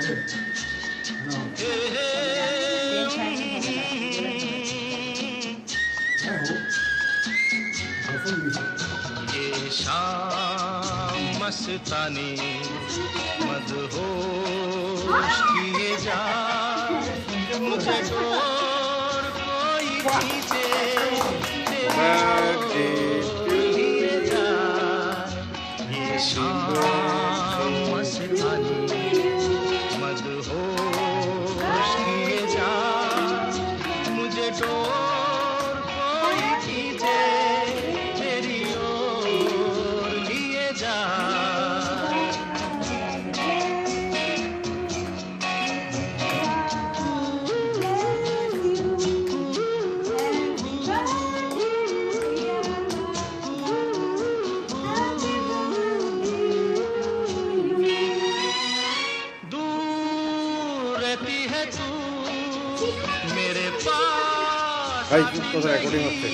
ये शाम मस्तानी मदहोश किए जा, मुझे और कोई खींचे किए जा। ये शाम मस्तानी मदहोश किए जा, मुझे और कोई खींचे तेरी ओर लिए जा। रहती है तू मेरे पास। भाई कोথায় রেকর্ডিং হচ্ছে?